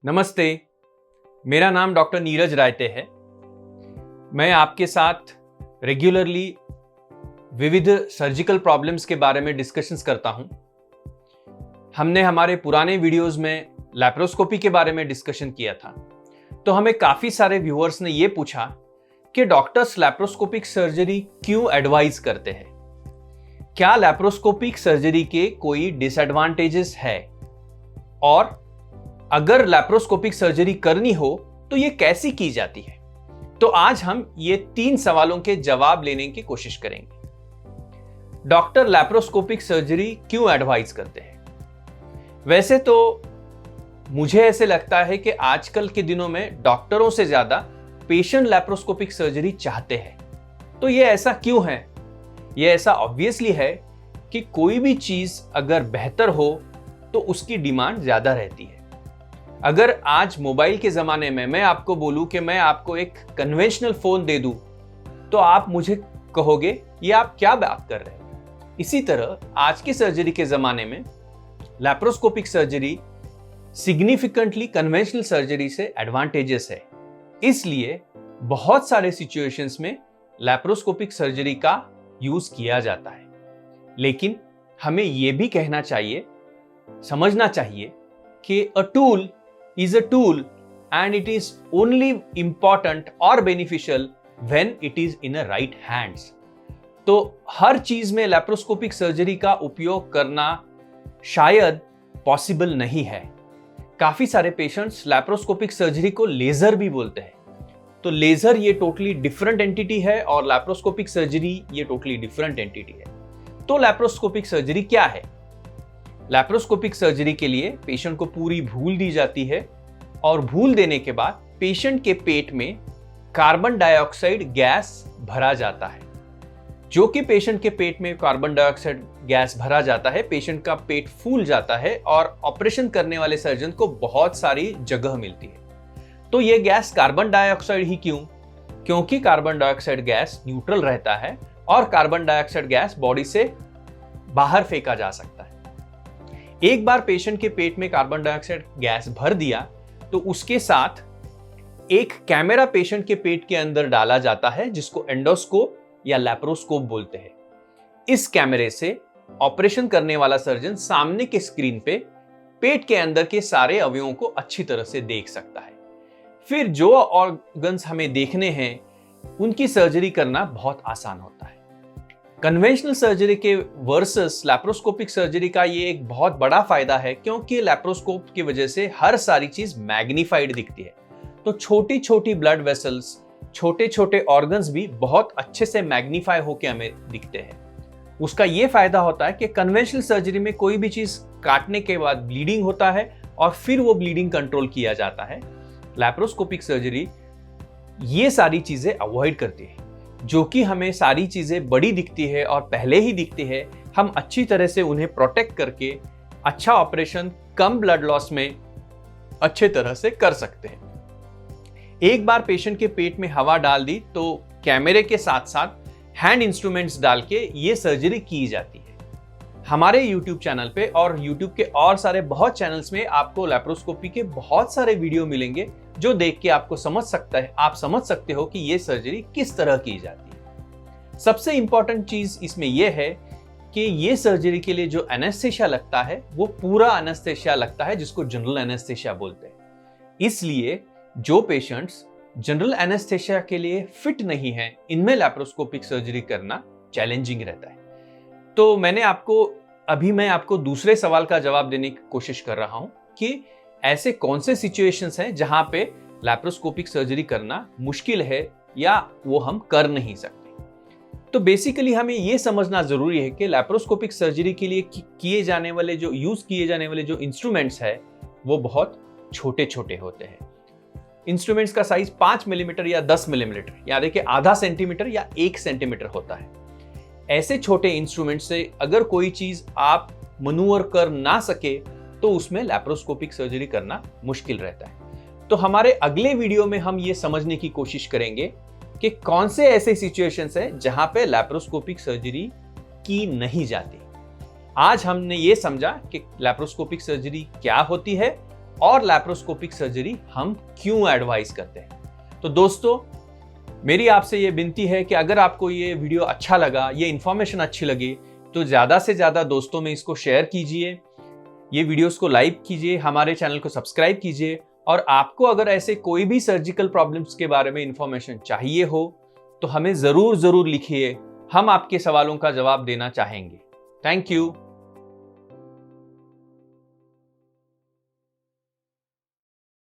नमस्ते, मेरा नाम डॉक्टर नीरज रायते है। मैं आपके साथ रेगुलरली विविध सर्जिकल प्रॉब्लम्स के बारे में डिस्कशंस करता हूं। हमने हमारे पुराने वीडियोस में लैप्रोस्कोपी के बारे में डिस्कशन किया था, तो हमें काफ़ी सारे व्यूअर्स ने ये पूछा कि डॉक्टर्स लैप्रोस्कोपिक सर्जरी क्यों एडवाइज करते हैं। क्या लैप्रोस्कोपिक सर्जरी के कोई डिसएडवांटेजेस है, और अगर लैप्रोस्कोपिक सर्जरी करनी हो तो ये कैसी की जाती है। तो आज हम ये 3 सवालों के जवाब लेने की कोशिश करेंगे। डॉक्टर लैप्रोस्कोपिक सर्जरी क्यों एडवाइज करते हैं? वैसे तो मुझे ऐसे लगता है कि आजकल के दिनों में डॉक्टरों से ज्यादा पेशेंट लैप्रोस्कोपिक सर्जरी चाहते हैं। तो ये ऐसा क्यों है? ये ऐसा ऑब्वियसली है कि कोई भी चीज अगर बेहतर हो तो उसकी डिमांड ज्यादा रहती है। अगर आज मोबाइल के ज़माने में मैं आपको बोलूं कि मैं आपको एक कन्वेंशनल फ़ोन दे दूं, तो आप मुझे कहोगे ये आप क्या बात कर रहे हैं। इसी तरह आज की सर्जरी के ज़माने में laparoscopic surgery significantly conventional surgery से एडवांटेजेस है। इसलिए बहुत सारे सिचुएशंस में लैप्रोस्कोपिक सर्जरी का यूज़ किया जाता है। लेकिन हमें यह भी कहना चाहिए, समझना चाहिए कि a tool is a tool and it is only important or beneficial when it is in a right hands। तो हर चीज में लैप्रोस्कोपिक सर्जरी का उपयोग करना शायद पॉसिबल नहीं है। काफी सारे पेशेंट्स लैप्रोस्कोपिक सर्जरी को लेजर भी बोलते हैं। तो लेजर ये टोटली डिफरेंट एंटिटी है और लैप्रोस्कोपिक सर्जरी ये टोटली डिफरेंट एंटिटी है। तो लैप्रोस्कोपिक सर्जरी क्या है? लैप्रोस्कोपिक सर्जरी के लिए पेशेंट को पूरी भूल दी जाती है और भूल देने के बाद पेशेंट के पेट में कार्बन डाइऑक्साइड गैस भरा जाता है। जो कि पेशेंट के पेट में कार्बन डाइऑक्साइड गैस भरा जाता है, पेशेंट का पेट फूल जाता है और ऑपरेशन करने वाले सर्जन को बहुत सारी जगह मिलती है। तो ये गैस कार्बन डाइऑक्साइड ही क्यों? क्योंकि कार्बन डाइऑक्साइड गैस न्यूट्रल रहता है और कार्बन डाइऑक्साइड गैस बॉडी से बाहर फेंका जा सकता है। एक बार पेशेंट के पेट में कार्बन डाइऑक्साइड गैस भर दिया तो उसके साथ एक कैमरा पेशेंट के पेट के अंदर डाला जाता है, जिसको एंडोस्कोप या लैप्रोस्कोप बोलते हैं। इस कैमरे से ऑपरेशन करने वाला सर्जन सामने के स्क्रीन पे पेट के अंदर के सारे अवयवों को अच्छी तरह से देख सकता है। फिर जो ऑर्गन्स हमें देखने हैं उनकी सर्जरी करना बहुत आसान होता है। कन्वेंशनल सर्जरी के वर्सेस लैप्रोस्कोपिक सर्जरी का ये एक बहुत बड़ा फायदा है, क्योंकि लैप्रोस्कोप की वजह से हर सारी चीज मैग्नीफाइड दिखती है। तो छोटी छोटी ब्लड वेसल्स, छोटे छोटे ऑर्गन्स भी बहुत अच्छे से मैग्नीफाई होकर हमें दिखते हैं। उसका ये फायदा होता है कि कन्वेंशनल सर्जरी में कोई भी चीज काटने के बाद ब्लीडिंग होता है और फिर वो ब्लीडिंग कंट्रोल किया जाता है। लैप्रोस्कोपिक सर्जरी ये सारी चीजें अवॉइड करती है, जो कि हमें सारी चीजें बड़ी दिखती है और पहले ही दिखती है। हम अच्छी तरह से उन्हें प्रोटेक्ट करके अच्छा ऑपरेशन कम ब्लड लॉस में अच्छे तरह से कर सकते हैं। एक बार पेशेंट के पेट में हवा डाल दी तो कैमरे के साथ साथ हैंड इंस्ट्रूमेंट्स डाल के ये सर्जरी की जाती है। हमारे YouTube चैनल पे और YouTube के और सारे बहुत चैनल्स में आपको लैप्रोस्कोपी के बहुत सारे वीडियो मिलेंगे, जो देख के आपको आप समझ सकते हो कि ये सर्जरी किस तरह की जाती है। सबसे इंपॉर्टेंट चीज इसमें यह है कि ये सर्जरी के लिए जो एनेस्थेशिया लगता है वो पूरा एनेस्थेशिया लगता है, जिसको जनरल एनेस्थेशिया बोलते हैं। इसलिए जो पेशेंट्स जनरल एनेस्थेशिया के लिए फिट नहीं है, इनमें लैप्रोस्कोपिक सर्जरी करना चैलेंजिंग रहता है। तो मैं आपको दूसरे सवाल का जवाब देने की कोशिश कर रहा हूं कि ऐसे कौन से सिचुएशंस हैं जहां पे लैप्रोस्कोपिक सर्जरी करना मुश्किल है या वो हम कर नहीं सकते। तो बेसिकली हमें ये समझना जरूरी है कि लैप्रोस्कोपिक सर्जरी के लिए किए जाने वाले जो इंस्ट्रूमेंट्स है वो बहुत छोटे छोटे होते हैं। इंस्ट्रूमेंट्स का साइज 5 मिलीमीटर या 10 मिलीमीटर, या देखिए आधा सेंटीमीटर या 1 सेंटीमीटर होता है। ऐसे छोटे इंस्ट्रूमेंट से अगर कोई चीज आप मनूवर कर ना सके तो उसमें लैप्रोस्कोपिक सर्जरी करना मुश्किल रहता है। तो हमारे अगले वीडियो में हम ये समझने की कोशिश करेंगे कि कौन से ऐसे सिचुएशंस हैं जहां पे लैप्रोस्कोपिक सर्जरी की नहीं जाती। आज हमने ये समझा कि लैप्रोस्कोपिक सर्जरी क्या होती है और लैप्रोस्कोपिक सर्जरी हम क्यों एडवाइस करते हैं। तो दोस्तों, मेरी आपसे ये विनती है कि अगर आपको ये वीडियो अच्छा लगा, ये इंफॉर्मेशन अच्छी लगी, तो ज़्यादा से ज़्यादा दोस्तों में इसको शेयर कीजिए, ये वीडियोस को लाइक कीजिए, हमारे चैनल को सब्सक्राइब कीजिए। और आपको अगर ऐसे कोई भी सर्जिकल प्रॉब्लम्स के बारे में इंफॉर्मेशन चाहिए हो तो हमें ज़रूर लिखिए, हम आपके सवालों का जवाब देना चाहेंगे। Thank you.